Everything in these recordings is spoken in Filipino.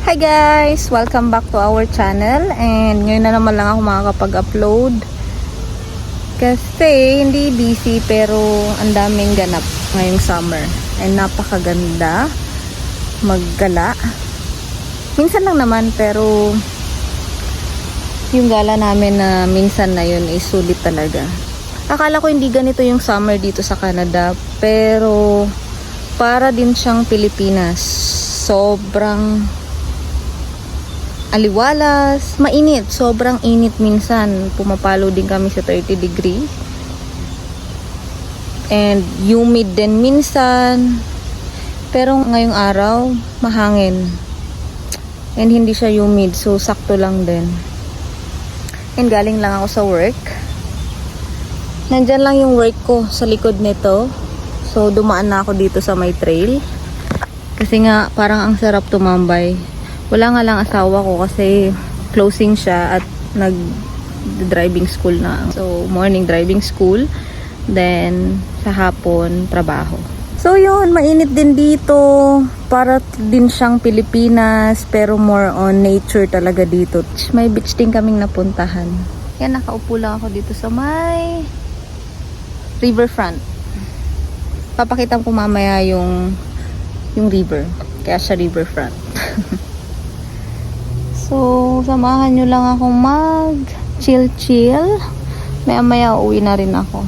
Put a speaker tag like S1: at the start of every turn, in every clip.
S1: Hi guys! Welcome back to our channel, and ngayon na naman lang ako makakapag-upload kasi hindi busy pero ang daming ganap ngayong summer and napakaganda maggala. Minsan lang naman pero yung gala namin na minsan na yun is sulit talaga. Akala ko hindi ganito yung summer dito sa Canada pero para din siyang Pilipinas. Sobrang aliwalas, mainit, sobrang init minsan. Pumapalo din kami sa 30 degrees. And humid din minsan. Pero ngayong araw, mahangin. And hindi siya humid, so sakto lang din. And galing lang ako sa work. Nandyan lang yung work ko sa likod nito. So dumaan na ako dito sa may trail. Kasi nga parang ang sarap tumambay. Wala nga lang asawa ko kasi closing siya at nag-driving school na. So, morning driving school. Then, sa hapon, trabaho. So, yun. Mainit din dito. Para din siyang Pilipinas. Pero more on nature talaga dito. May beach din kaming napuntahan. Yan, nakaupo lang ako dito sa may riverfront. Papakita ko mamaya yung river. Kaya siya riverfront. So, samahan nyo lang ako mag chill. Maya uwi na rin ako.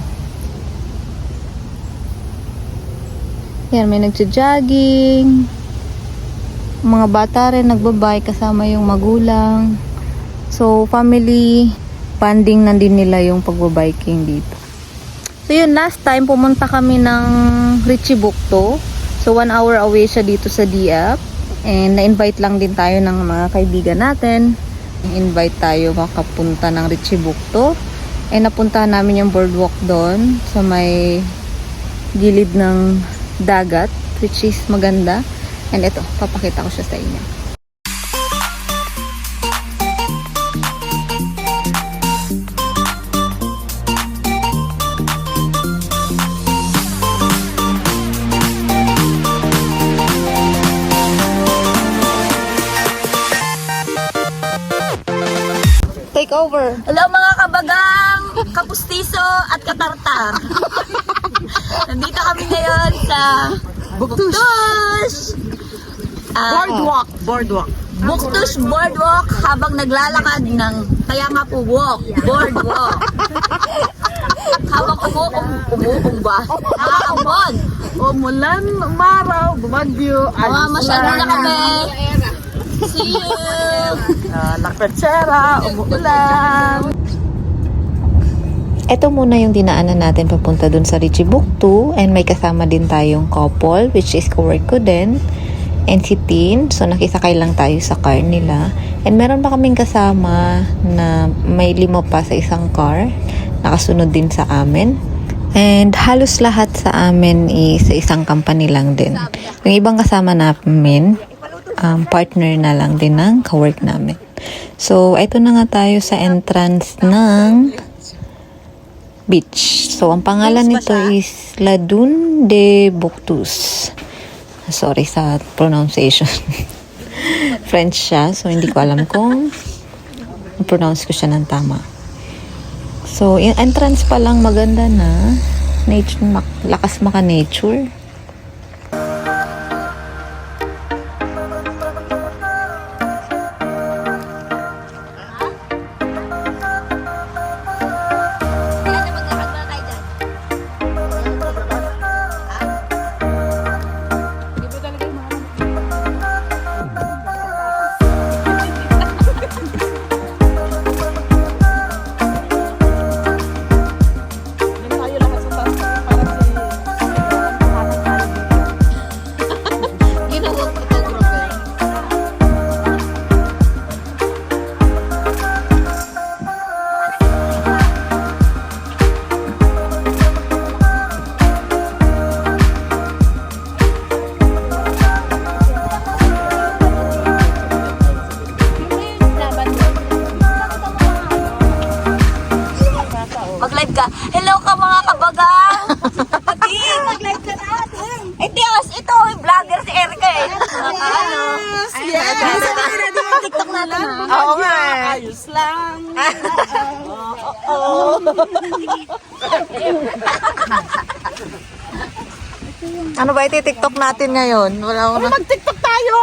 S1: Yan, may nagja-jogging. Mga bata rin nagbabike kasama yung magulang. So, family bonding na din nila yung pagbabiking dito. So, yun, last time pumunta kami ng Richie Bukto. So, 1 hour away siya dito sa Dieppe. And na-invite lang din tayo ng mga kaibigan natin. Invite tayo makapunta ng Richie Bukto. And napuntahan namin yung boardwalk doon sa may gilid ng dagat, which is maganda. And ito, papakita ko siya sa inyo. Take over.
S2: Hello mga kabagang, kapustiso at katartar. Nandito kami ngayon sa Buktush.
S3: Boardwalk.
S2: Buktush Boardwalk habang naglalakad ng kaya nga po walk, boardwalk. Habang umuumba. Nakakambon.
S3: Umulan, umaraw, bumagyo,
S2: Masyado na kami. See you.
S3: nakpetsera, umuulan.
S1: Ito muna yung dinaanan natin papunta dun sa Richie Bukto, and may kasama din tayong couple which is co-work ko din and si Tin. So nakisakay lang tayo sa car nila, and meron pa kaming kasama na may 5 pa sa isang car nakasunod din sa amin, and halos lahat sa amin is sa isang company lang din. Yung ibang kasama namin partner na lang din ng ka-work namin. So, ito na nga tayo sa entrance ng beach. So, ang pangalan nito is Ladoon de Buktus. Sorry sa pronunciation. French siya, so hindi ko alam kung pronounce ko siya ng tama. So, yung entrance pa lang maganda na. Nature, lakas maka-nature.
S2: TikTok natin ha.
S3: Oo nga. Ayos lang.
S1: Ano ba iti-TikTok natin ngayon? Wala ko na.
S3: Mag-TikTok tayo!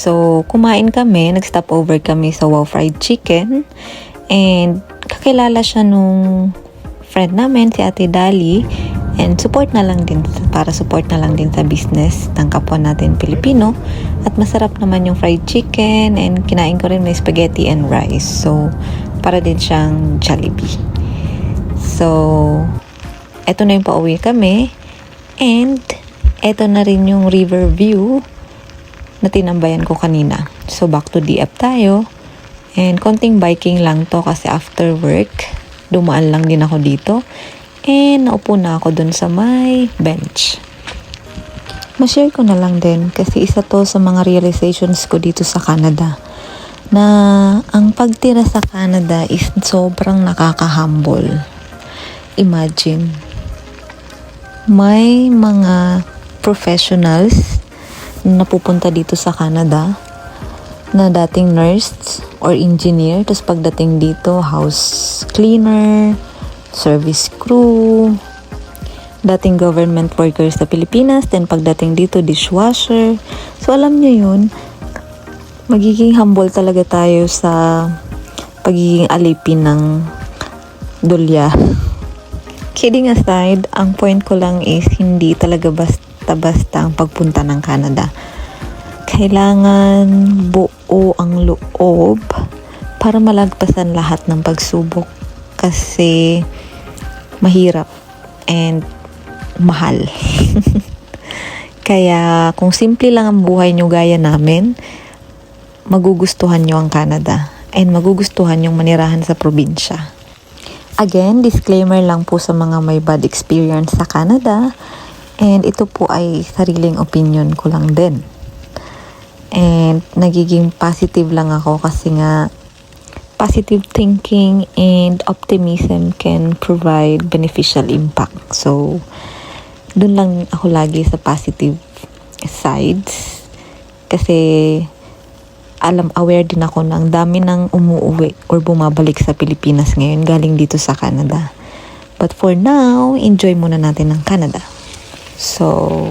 S1: So kumain kami, nag-stop over kami sa Wow Fried Chicken and kakilala siya nung friend namin, si Ate Dali, and support na lang din sa business ng kapwa natin Pilipino. At masarap naman yung fried chicken and kinain ko rin may spaghetti and rice. So para din siyang Jollibee. So eto na yung pauwi kami and eto na rin yung river view na tinambayan ko kanina. So, back to DF tayo. And konting biking lang to kasi after work, dumaan lang din ako dito. And naupo na ako dun sa may bench. Ma-share ko na lang din kasi isa to sa mga realizations ko dito sa Canada. Na ang pagtira sa Canada is sobrang nakaka-humble. Imagine, may mga professionals na napupunta dito sa Canada na dating nurse or engineer, tapos pagdating dito house cleaner, service crew, dating government worker sa Pilipinas, then pagdating dito dishwasher. So alam nyo yun, magiging humble talaga tayo sa pagiging alipin ng dulya. Kidding aside, ang point ko lang is hindi talaga basta ang pagpunta ng Canada. Kailangan buo ang loob para malagpasan lahat ng pagsubok kasi mahirap and mahal. Kaya kung simple lang ang buhay nyo gaya namin, magugustuhan nyo ang Canada and magugustuhan yung manirahan sa probinsya. Again, disclaimer lang po sa mga may bad experience sa Canada. And ito po ay sariling opinion ko lang din. And nagiging positive lang ako kasi nga positive thinking and optimism can provide beneficial impact. So, dun lang ako lagi sa positive sides. Kasi aware din ako na ang dami nang umuuwi or bumabalik sa Pilipinas ngayon galing dito sa Canada. But for now, enjoy muna natin ang Canada. So,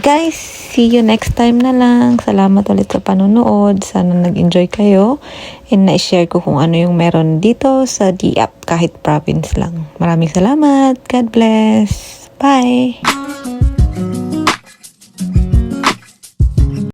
S1: guys, see you next time na lang. Salamat ulit sa panonood. Sana nag-enjoy kayo. And na-share ko kung ano yung meron dito sa DF kahit province lang. Maraming salamat. God bless. Bye!